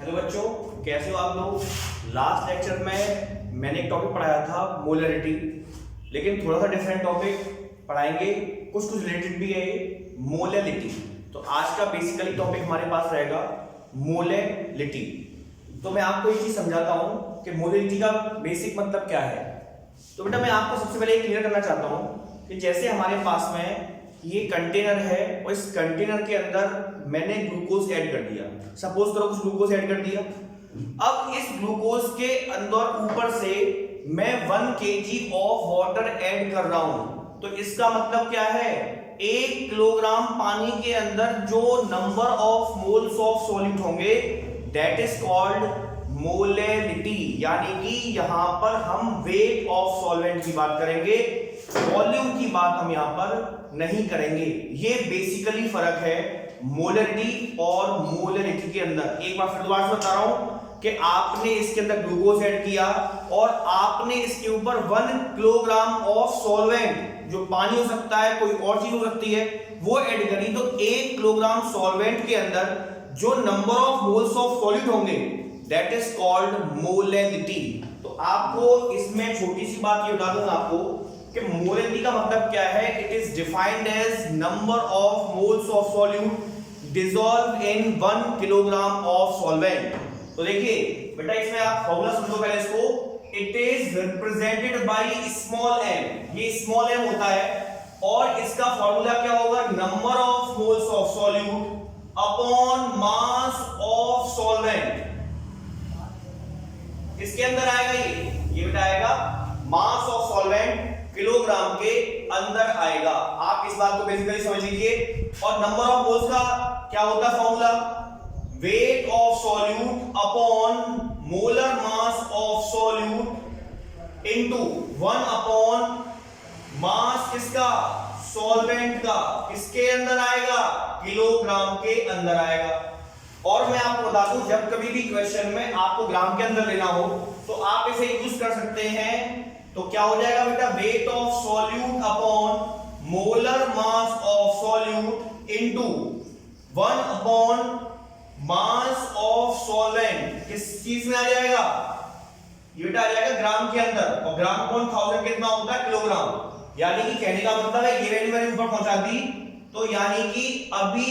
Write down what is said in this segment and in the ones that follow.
Hello बच्चों, कैसे हो आप लोग। लास्ट लेक्चर में मैंने एक टॉपिक पढ़ाया था मोलरिटी, लेकिन थोड़ा सा डिफरेंट टॉपिक पढ़ाएंगे, कुछ रिलेटेड भी है मोलरिटी। तो आज का बेसिकली टॉपिक हमारे पास रहेगा मोलरिटी। तो मैं आपको एक चीज समझाता हूँ कि मोलरिटी का बेसिक मतलब क्या है। तो बेटा मैं आपको सबसे पहले क्लियर करना चाहता हूँ कि जैसे हमारे पास में ये कंटेनर है और इस कंटेनर के अंदर मैंने ग्लूकोज ऐड कर दिया। सपोज करो कुछ ग्लूकोज ऐड कर दिया। अब इस ग्लूकोज के अंदर ऊपर से मैं 1 kg ऑफ वाटर ऐड कर रहा हूं। तो इसका मतलब क्या है, 1 किलोग्राम पानी के अंदर जो number of moles of solute होंगे दैट इज कॉल्ड मोलरिटी। यानी कि यहां पर हम वेट ऑफ सॉल्वेंट की बात करेंगे, वॉल्यूम की बात हम यहां पर नहीं करेंगे। ये बेसिकली फर्क है मोलरिटी और मोलरिटी के अंदर। एक बार फिर दोबारा से बता रहा हूं कि आपने इसके अंदर ग्लूकोज ऐड किया और आपने इसके ऊपर 1 किलोग्राम ऑफ सॉल्वेंट, जो पानी हो सकता है कोई और चीज हो सकती है, वो ऐड करी। तो 1 किलोग्राम सॉल्वेंट के अंदर जो number of moles of solute होंगे दैट इज कॉल्ड मोलरिटी। तो आपको इसमें छोटी सी बात ये बता दूंगा आपको कि मोलरिटी का मतलब क्या है। It is defined as number of moles of solute dissolve in 1 kilogram of solvent. तो देखिए बेटा इसमें आप फॉर्मूला समझो पहले इसको। It is represented by small m। ये स्मॉल m होता है और इसका फॉर्मूला क्या होगा, number of moles of solute upon mass of solvent. इसके अंदर आएगा ये बेटा आएगा मास ऑफ सॉल्वेंट किलोग्राम के अंदर आएगा। आप इस बात को बेसिकली समझ लीजिए। और नंबर ऑफ मोल्स का क्या होता है formula, weight of solute upon molar mass of solute into 1 upon mass किसका, सॉल्वेंट का। किसके अंदर आएगा, किलोग्राम के अंदर आएगा। और मैं आपको बता दूं जब कभी भी क्वेश्चन में आपको ग्राम के अंदर लेना हो तो आप इसे यूज कर सकते हैं। तो क्या हो जाएगा बेटा, weight of solute upon molar mass of solute into 1 upon mass of solvent. किस चीज में आ जाएगा, ये बेटा आ जाएगा ग्राम के अंदर। और ग्राम अपॉन 1000 कितना होता है, किलोग्राम। यानी कि कहने का मतलब है ये वैल्यू मैंने ऊपर पहुंचा दी, तो यानी कि अभी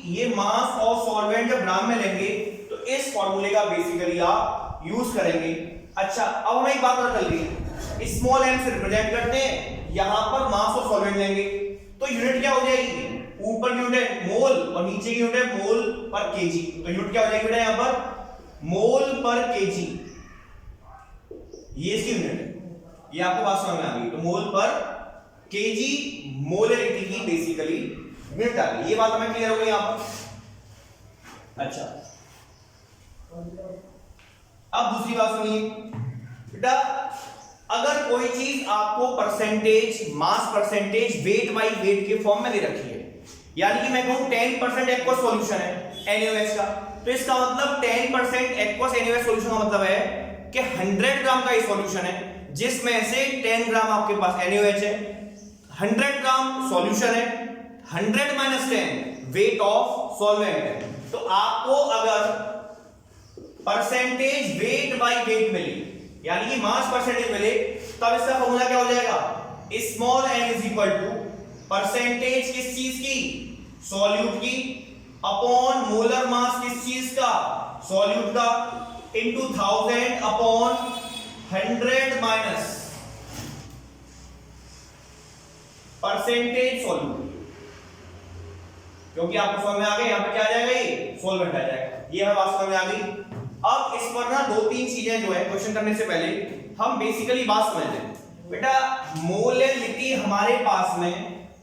ये मास ऑफ सॉल्वेंट जब ग्राम में लेंगे तो इस फॉर्मूले का बेसिकली आप यूज करेंगे। अच्छा अब हमें एक बात पता चल गई, स्मॉल m से रिप्रेजेंट करते हैं, यहां पर मास ऑफ सॉल्वेंट लेंगे तो यूनिट क्या हो जाएगी, ऊपर की यूनिट मोल और नीचे की यूनिट मोल पर केजी। तो यूनिट क्या हो जाएगी बेटा यहां पर, मोल पर केजी। ये इसकी यूनिट है, ये आपको बात समझ में आ गई। तो मोल पर केजी मोलरिटी की बेसिकली यूनिट आ गई। ये बात हमें क्लियर हो गई यहां पर। अच्छा अब दूसरी बात सुनिए बेटा, अगर कोई चीज आपको percentage, mass percentage, weight by wait के फॉर्म में दे रखी है, यानी कि मैं कहूं 10% एक्वस सॉल्यूशन है NaOH का, तो इसका मतलब 10% एक्वस NaOH सॉल्यूशन का मतलब है कि 100 ग्राम का ये सॉल्यूशन है जिसमें से 10 ग्राम आपके पास NaOH है, 100 ग्राम सॉल्यूशन है, 100 माइनस 10 वेट ऑफ सॉल्वेंट है। तो आपको अगर परसेंटेज वेट बाई वेट मिले, यानी कि मास परसेंटेज मिले, तब इसका फॉर्मूला क्या हो जाएगा, small n is equal to percentage किस चीज की, सॉल्यूट की, अपॉन मोलर मास किस चीज का, सॉल्यूट का, into 1000 upon 100 minus percentage solute. क्योंकि आपको समझ में आ गया यहां पे क्या आ जाएगा, ये सॉल्वेंट आ जाएगा। ये हमें बात समझ में आ गई। अब इस पर ना 2-3 चीजें जो है क्वेश्चन करने से पहले हम बेसिकली बात समझ लें। बेटा मोलरिटी हमारे पास में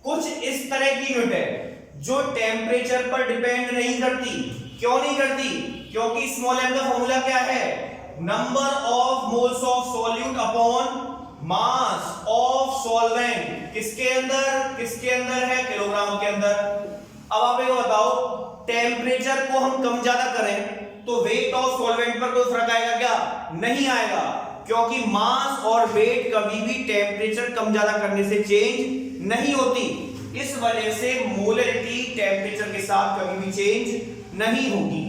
कुछ इस तरह की यूनिट है जो टेम्परेचर पर डिपेंड नहीं करती। क्यों नहीं करती, क्योंकि स्मॉल m का फॉर्मूला क्या है, number of moles of solute upon mass of solvent. किसके अंदर है, किलोग्राम के अंदर। अब आप ये बताओ, टेम्परेचर को हम कम ज्यादा करें तो वेट ऑफ सॉल्वेंट पर कोई फर्क आएगा क्या, नहीं आएगा, क्योंकि मास और वेट कभी भी टेम्परेचर कम ज्यादा करने से चेंज नहीं होती। इस वजह से मोलरिटी टेम्परेचर के साथ कभी भी चेंज नहीं होगी।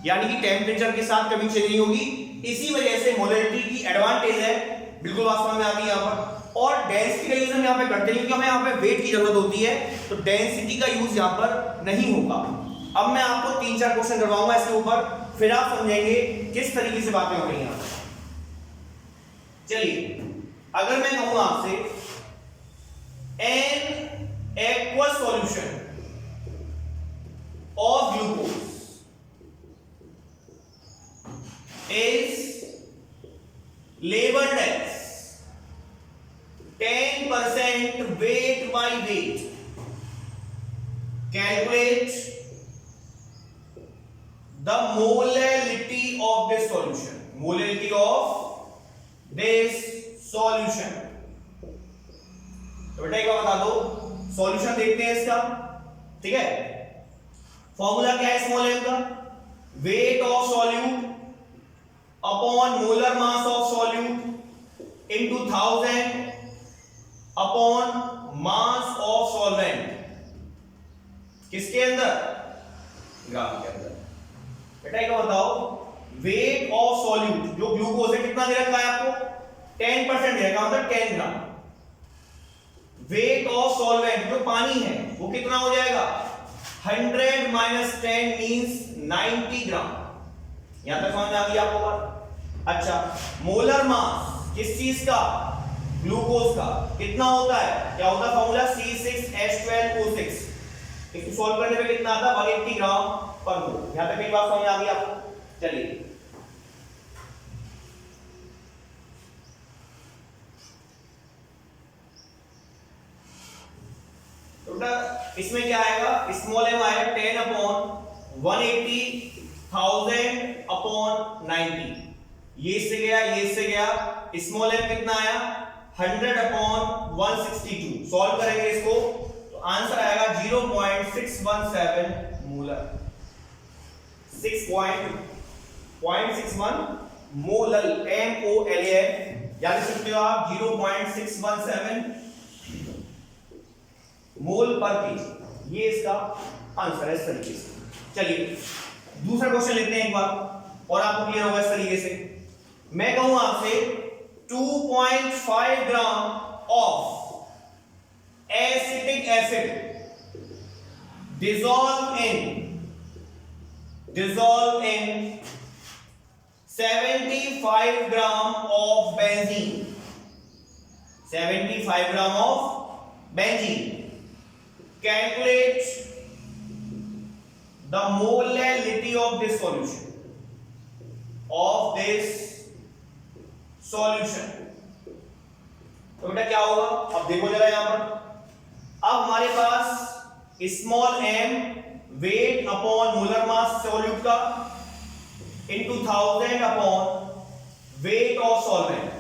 यानी कि टेम्परेचर के साथ कभी चेंज नहीं होगी। इसी वजह से मोलरिटी की एडवांटेज है, बिल्कुल बात समझ में आती है यहाँ पर। और डेंसिटी का यूज हम यहाँ पे करते हैं क्योंकि हमें यहाँ पे वेट की जरूरत होती है, तो डेंसिटी का यूज यहाँ पर नहीं होगा। अब मैं आपको 3-4 क्वेश्चन करवाऊंगा इसके ऊपर, फिर आप समझेंगे किस तरीके से बातें हो रही हैं। चलिए, अगर मैं कहूँ आपसे an aqueous solution of glucose is labeled as 10% weight by weight. Calculate the molality of this solution. Molality of this solution. तो बेटा एक बार बता दो, सॉल्यूशन देखते हैं इसका, ठीक है। फॉर्मूला क्या है स्मॉल m का? Weight of solute upon molar mass of solute into 1000 upon mass of solvent. किसके अंदर? ग्राम के अंदर। बेटा एक बताओ, वेट ऑफ सॉल्यूट जो ग्लूकोज है कितना दे रखा है आपको? 10% दे रखा, मतलब 10 ग्राम। वेट ऑफ सॉल्वेंट जो पानी है वो कितना हो जाएगा? 100 माइनस 10 मींस 90 ग्राम। यहां तक समझ आ गई आपको बात? अच्छा, मोलर मास किस चीज का? ग्लूकोज का कितना होता है? क्या होता है फॉर्मूला? C6H12O6। इसको सॉल्व करने पे कितना आता है? 180 ग्राम पर मोल। यहां तक एक बात समझ आ गई आपको? चलिए, इसमें क्या आएगा? स्मॉल m आएगा 10 अपॉन 180 1000 अपॉन 90। ये इससे गया, ये इससे गया। स्मॉल m कितना आया? 100 अपॉन 162। सॉल्व करेंगे इसको तो आंसर आएगा 0.617 मोलर। 6.61 मोलल, MOLAL याद रख सकते हो आप, 0.617 मोल पर केजी। ये इसका आंसर है इस तरीके से। चलिए दूसरा क्वेश्चन लेते हैं एक बार और आपको क्लियर होगा इस तरीके से। मैं कहूं आपसे 2.5 gram of acetic acid dissolve in 75 gram of benzene. 75 gram of benzene. Calculate the molality of this solution. तो बेटा क्या होगा? अब देखो जरा यहां पर, अब हमारे पास small m weight upon molar mass solute का into 1000 upon weight of solvent.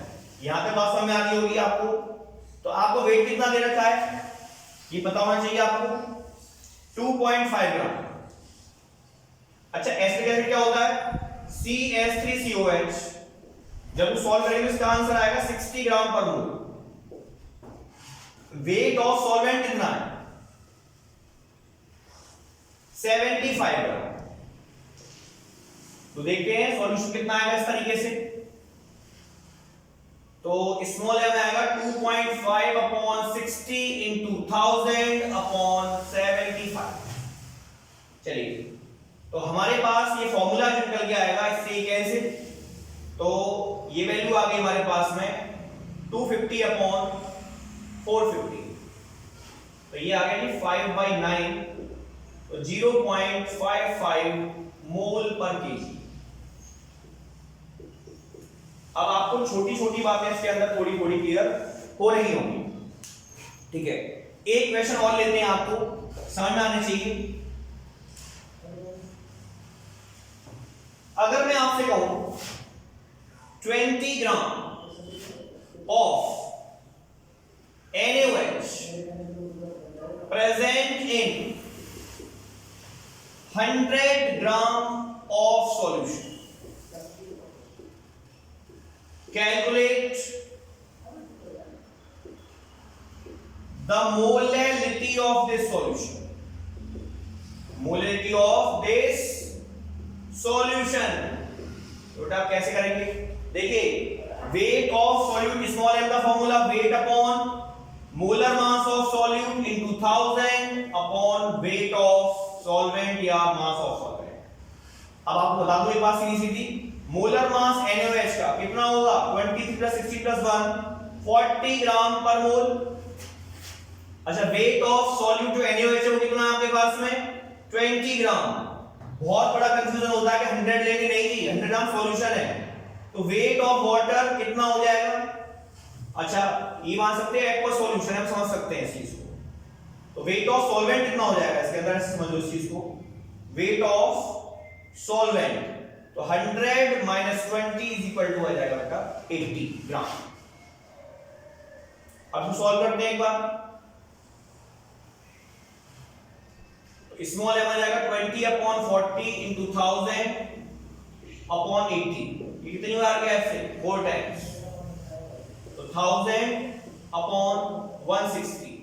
यहां तक बात समझ में आ रही होगी आपको? तो आपको वेट कितना दे रखा है ये पता होना चाहिए आपको, 2.5 ग्राम। अच्छा, एसिटिक एसिड क्या होता है? CH3COH। जब सॉल्व करेंगे इसका आंसर आएगा 60 ग्राम पर मोल। वेट ऑफ सॉल्वेंट कितना है? 75 ग्राम। तो देखते हैं सॉल्यूशन कितना आएगा इस तरीके से। तो स्मॉल m आएगा 2.5 अपॉन 60 इंटू 1000 अपॉन 75। चलिए, तो हमारे पास ये फॉर्मूला जो निकल के आएगा इससे कैसे, तो ये वैल्यू आ गई हमारे पास में 250 अपॉन 450। तो ये आ गया जी 5/9, तो 0.55 मोल पर केजी। अब आपको छोटी छोटी बातें इसके अंदर थोड़ी थोड़ी क्लियर हो रही होंगी, ठीक है। एक क्वेश्चन और लेते हैं, आपको समझ में आने चाहिए। अगर मैं आपसे कहूं 20 gram of NaOH present in 100 gram of solution, calculate the molality of this solution. Molality of this solution. तो बेटा आप कैसे करेंगे, देखिए weight of solute small m का formula wait upon molar mass of solute into 1000 upon weight of solvent या मास of solvent. अब आपको बता दूं एक बात सीधी सीधी, मोलर मास NaOH का कितना होगा 23 + 60 + 1 40 ग्राम पर मोल। अच्छा वेट ऑफ सॉल्यूट जो NaOH है वो कितना है आपके पास में 20 ग्राम। बहुत बड़ा कंफ्यूजन होता है कि 100 लेके नहीं जी 100 ग्राम सॉल्यूशन है, तो वेट ऑफ वाटर कितना हो जाएगा। अच्छा ये मान सकते हैं एक्वा सॉल्यूशन है, हम समझ सकते हैं इस चीज को, तो वेट ऑफ सॉल्वेंट कितना हो जाएगा इसके अंदर, समझ लो इस चीज को, वेट ऑफ सॉल्वेंट तो 100 - 20 = हो जाएगा बेटा 80 ग्राम। अब हम सॉल्व करते हैं एक बार, तो स्मॉल m आ जाएगा 20/40 × 1000 अपॉन 80, ये कितनी बार गया इससे 4 टाइम्स, तो 1000 अपॉन 160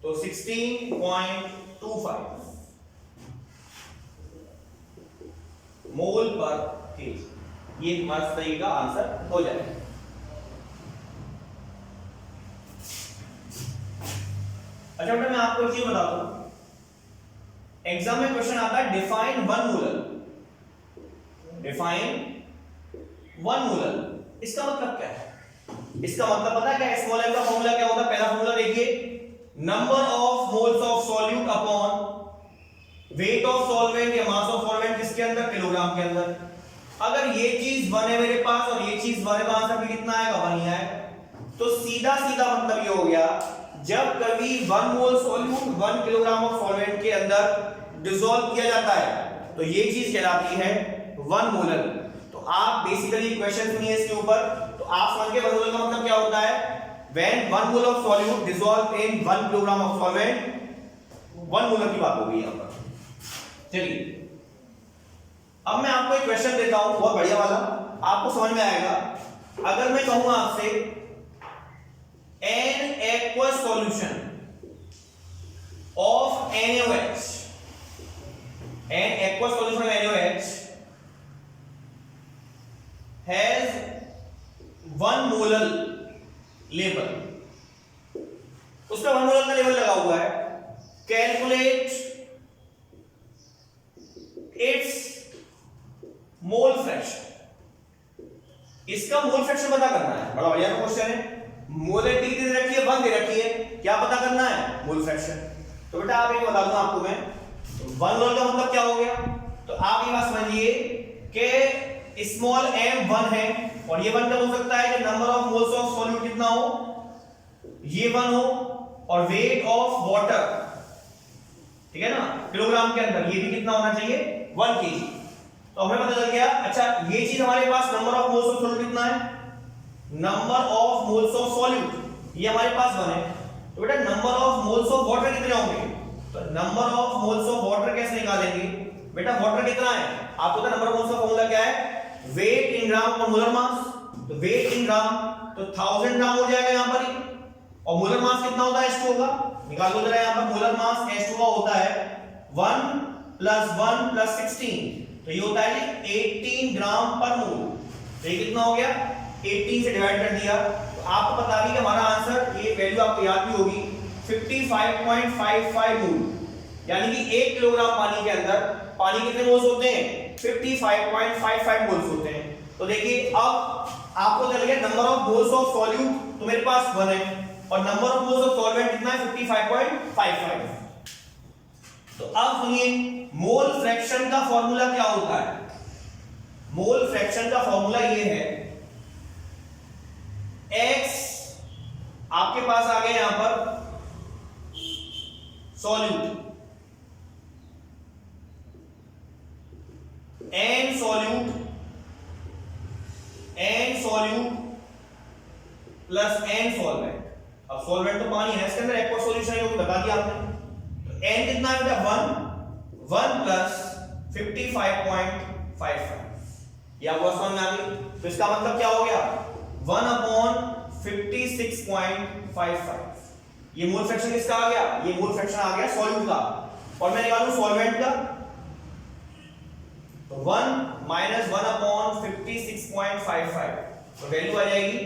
तो 16.25 मोल पर केजी। ये हमारा सही का आंसर हो जाएगा। अच्छा बेटा मैं आपको एक चीज बता दूं, एग्जाम में क्वेश्चन आता है डिफाइन 1 मोलर, डिफाइन 1 मोलर, इसका मतलब क्या है, इसका मतलब पता है क्या, स्मॉल m का फॉर्मूला क्या होता है, पहला फॉर्मूला देखिए number of moles of solute upon weight of solvent या मास ऑफ सॉल्वेंट किसके अंदर, किलोग्राम के अंदर। अगर ये चीज 1 है मेरे पास और ये चीज 1 है, तो आंसर भी कितना आएगा 1 ही आएगा। तो सीधा सीधा मतलब ये हो गया, जब कभी 1 मोल सॉल्यूट 1 किलोग्राम ऑफ सॉल्वेंट के अंदर डिसॉल्व किया जाता है तो ये चीज कहलाती है 1 मोलर। तो आप बेसिकली क्वेश्चन सुनिए इसके ऊपर, तो आप समझ गए 1 मोलर का मतलब क्या होता है, when 1 mole of solute dissolve in 1 kilogram of solvent, 1 molar की बात हो गई यहां पर। चलिए अब मैं आपको एक क्वेश्चन देता हूं बहुत बढ़िया वाला, आपको समझ में आएगा। अगर मैं कहूंगा आपसे an aqueous solution of NaOH, an aqueous solution of NaOH has 1 molar level, उसमें 1 मोलर का लेवल लगा हुआ है, कैलकुलेट इट्स मोल फ्रैक्शन। इसका मोल फ्रैक्शन पता करना है, बड़ा बढ़िया क्वेश्चन है। मोलरिटी दे रखी है 1 दे रखी है, क्या पता करना है मोल फ्रैक्शन। तो बेटा आप एक बता दूं आपको मैं, 1 मोल का मतलब क्या हो गया, तो आप ये बात समझिए कि स्मॉल m 1 है और ये 1 कब हो सकता है कि number of moles of solute कितना हो, ये 1 हो, और वेट ऑफ वाटर, ठीक है ना, किलोग्राम के अंदर, ये भी कितना होना चाहिए 1 kg। तो हमें पता चल गया। अच्छा ये चीज हमारे पास number of moles of solute कितना है, number of moles of solute ये हमारे पास 1 है, तो बेटा number of moles of water कितने होंगे, तो number of moles of water कैसे निकालेंगे बेटा, वाटर कितना है आपको पता, नंबर ऑफ मोल्स का फॉर्मूला क्या है, वेट इन ग्राम पर मोलर मास, तो वेट इन ग्राम तो 1000 ग्राम हो जाएगा यहां पर ही, और मोलर मास कितना होता है H2O का, निकाल लो जरा, यहां पर मोलर मास H2O का होता है 1 + 1 + 16, तो ये होता है 18 ग्राम पर मोल। तो ये कितना हो गया 18 से डिवाइड कर दिया, तो आपको बता दी कि हमारा आंसर, ये वैल्यू आपको याद भी होगी 55.55 मोल, यानी कि 1 किलोग्राम पानी के अंदर पानी कितने मोल्स होते हैं 55.55 मोल्स होते हैं। तो देखिए अब आपको चल गया number of moles of solute, तो मेरे पास 1 है, और number of moles of solvent कितना है 55.55। तो अब सुनिए मोल फ्रैक्शन का फॉर्मूला क्या होता है, मोल फ्रैक्शन का फॉर्मूला ये है, x आपके पास आ गया यहां पर solute, n solute plus n solvent. अब सॉल्वेंट तो पानी है, इसके अंदर एक्वा सॉल्यूशन है, वो बता दिया आपने। तो n कितना है बेटा 1 प्लस 55.55, ये आपको समझ में आ गई। तो इसका मतलब क्या हो गया 1/56.55, ये मोल फ्रैक्शन किसका आ गया, ये मोल फ्रैक्शन आ गया सॉल्यूट का, और मैं निकालूं सॉल्वेंट का, तो 1 माइनस 1/56.55, तो वैल्यू आ जाएगी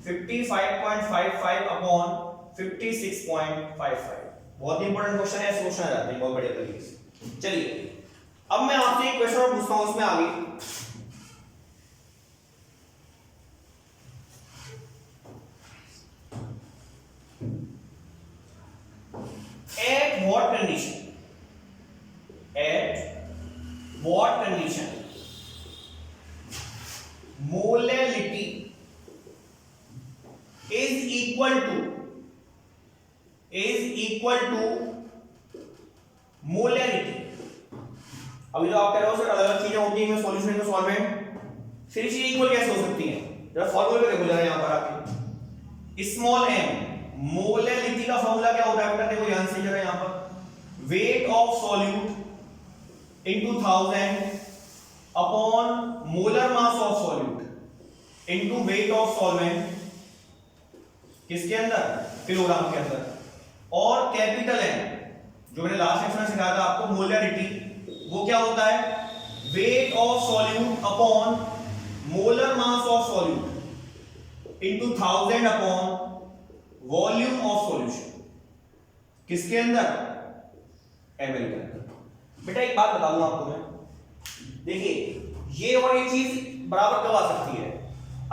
55.55/56.55। बहुत इंपॉर्टेंट क्वेश्चन है, ऐसे क्वेश्चन आ जाते हैं बहुत बड़े तरीके से। चलिए अब मैं आपसे एक क्वेश्चन और पूछता हूं, उसमें आगे at what condition molality is equal to molarity। अभी तो आप कह रहे हो सर अलग अलग चीजें होती हैं, सॉल्यूशन में सॉल्वेंट, फिर चीजें इक्वल कैसे हो सकती हैं? जरा फॉर्मूले पे देखो जरा यहां पर आके, स्मॉल m मोलैलिटी का फॉर्मूला क्या होता है बेटा? देखो ध्यान से जरा यहां पर, weight of solute into 1000 upon molar mass of solute into wait of solvent, किसके अंदर? किलोग्राम के अंदर। और कैपिटल M जो मैंने लास्ट सेक्शन में सिखाया था आपको, मोलैरिटी, वो क्या होता है? Weight of solute upon molar mass of solute into 1000 upon volume of solution, किसके अंदर? ml के अंदर। बेटा एक बात बता दूं आपको मैं, देखिए ये और ये चीज बराबर कब आ सकती है?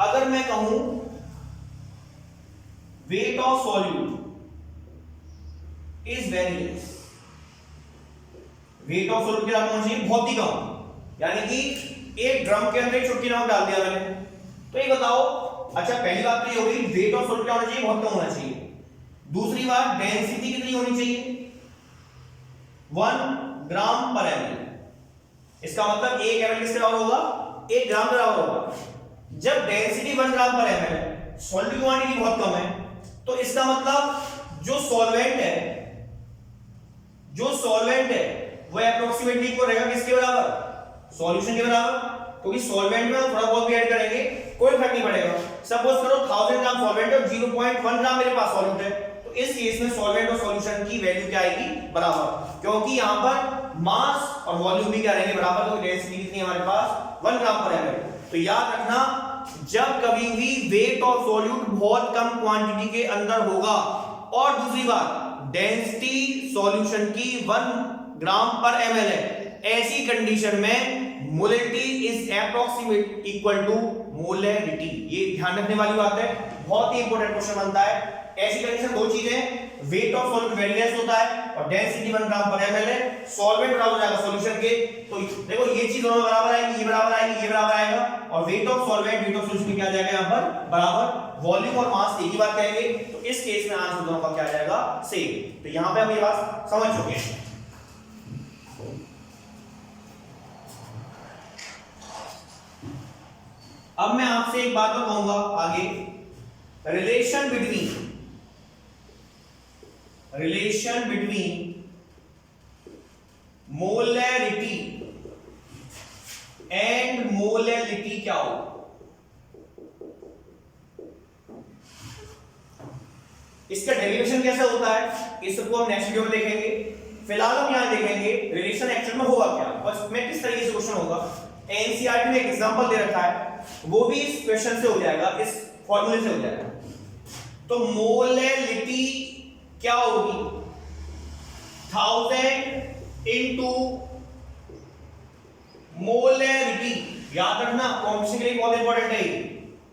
अगर मैं कहूं weight of solute is very less, weight of solute क्या होना चाहिए? बहुत ही कम, यानी कि एक ड्रम के अंदर एक चुटकी नमक डाल दिया मैंने, तो ये बताओ, अच्छा पहली बात तो ये होगी वेट ऑफ सॉल्यूट क्या होना चाहिए? बहुत कम होना चाहिए। दूसरी बात डेंसिटी कितनी होनी चाहिए? 1 ग्राम पर ml। इसका मतलब 1 ml किसके बराबर होगा? 1 ग्राम के बराबर होगा। जब डेंसिटी 1 ग्राम पर ml है, सॉल्यूट की क्वांटिटी बहुत कम है, तो इसका मतलब जो सॉल्वेंट है वो एप्रोक्सीमेटली इक्वल रहेगा किसके बराबर? सॉल्यूशन के बराबर। क्योंकि सॉल्वेंट में थोड़ा बहुत भी ऐड करेंगे कोई फर्क नहीं पड़ेगा। सपोज करो 1000 ग्राम सॉल्वेंट है और 0.1 ग्राम मेरे पास सॉल्यूट है, तो इस केस में सॉल्वेंट और सॉल्यूशन की वैल्यू क्या आएगी? बराबर, क्योंकि यहां पर मास और वॉल्यूम भी क्या रहेंगे? बराबर। तो डेंसिटी कितनी है हमारे पास? 1 ग्राम पर ml। तो याद रखना, जब कभी भी वेट ऑफ सॉल्यूट बहुत कम क्वांटिटी के अंदर होगा, और दूसरी बात डेंसिटी सॉल्यूशन की 1 ग्राम पर ml है, ऐसी कंडीशन में molarity is approximate equal to molarity. ये ध्यान रखने वाली बात है, बहुत ही इंपॉर्टेंट क्वेश्चन बनता है। ऐसी कंडीशन दो चीजें, weight of solute very less होता है और डेंसिटी 1 ग्राम पर ml है, सॉल्वेंट बराबर हो जाएगा सॉल्यूशन के। तो देखो ये चीज दोनों बराबर आएगी, ये बराबर आएगी, ये बराबर आएगा, और wait of solvent weight of solution क्या आ जाएगा यहां पर? बराबर। वॉल्यूम और मास एक ही बात कहेंगे, तो इस केस में आंसर दोनों का क्या आ जाएगा? सेम। तो यहां पे हम ये बात समझ चुके हैं। अब मैं आपसे एक बात और कहूंगा आगे, relation between molarity and molality क्या हो? इसका डेरिवेशन कैसे होता है, इसको हम नेक्स्ट वीडियो में देखेंगे। फिलहाल हम यहां देखेंगे रिलेशन एक्चुअल में होगा क्या, बस में किस तरीके से क्वेश्चन होगा। एनसीईआरटी में एक एग्जांपल दे रखा है, वो भी इस क्वेश्चन से हो जाएगा, इस फॉर्मूले से हो जाएगा। तो मोलैलिटी क्या होगी? 1000 इनटू मोलैरिटी, याद रखना कॉम्बिनेशन के लिए बहुत इंपॉर्टेंट है।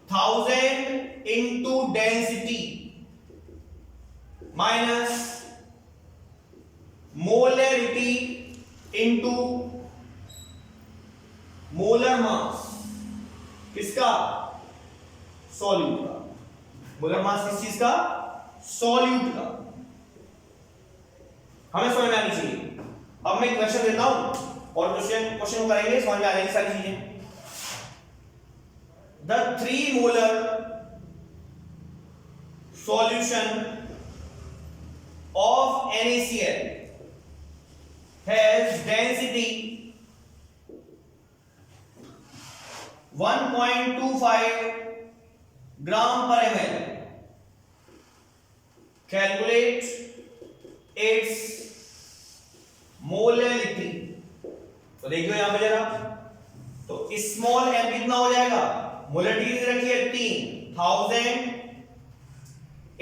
1000 into density minus molarity into molar mass, किसका? सॉल्यूट का। मोलर मास किस चीज का? सॉल्यूट का। हमें समझ में आनी चाहिए। अब मैं क्वेश्चन देता हूं और क्वेश्चन करेंगे, समझ में आ जाएगी सारी चीजें। The 3 molar solution of NaCl has density 1.25 ग्राम पर ml. Calculate its molality. तो देखियो यहां पे जरा स्मॉल m कितना हो जाएगा, मोलरिटी कितनी रखी है 3,000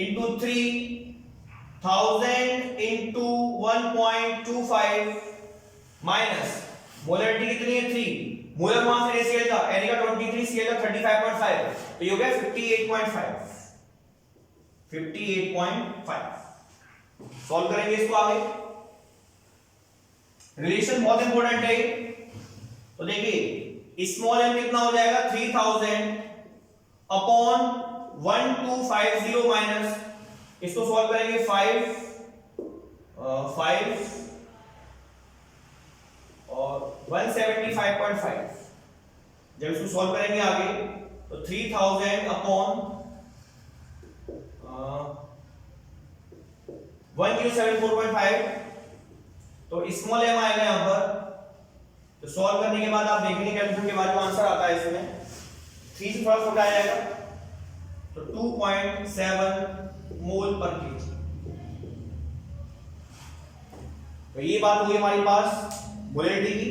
into 3,000 into 1.25 माइनस मोलरिटी कितनी है 3, मोलर मास है Cl का, Na का 23, Cl का 35.5, तो ये हो गया 58.5 सॉल्व करेंगे इसको आगे। रिलेशन बहुत इंपॉर्टेंट है, तो देखिए स्मॉल m कितना हो जाएगा 3000 अपॉन 1250 माइनस, इसको सॉल्व करेंगे 5 और 175.5, जब इसको सॉल्व करेंगे आगे तो 3000 अपॉन 1074.5, तो स्मॉल m आएगा यहां पर। तो सॉल्व करने के बाद आप देखेंगे कैलकुलेशन के बाद जो आंसर आता है इसमें 3 से थोड़ा छोटा आ जाएगा, तो 2.7 मोल पर केजी। तो ये बात हुई हमारे पास मोलरिटी की।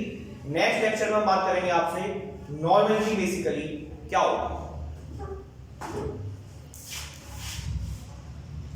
नेक्स्ट लेक्चर में हम बात करेंगे आपसे नॉर्मलिटी बेसिकली क्या होता है।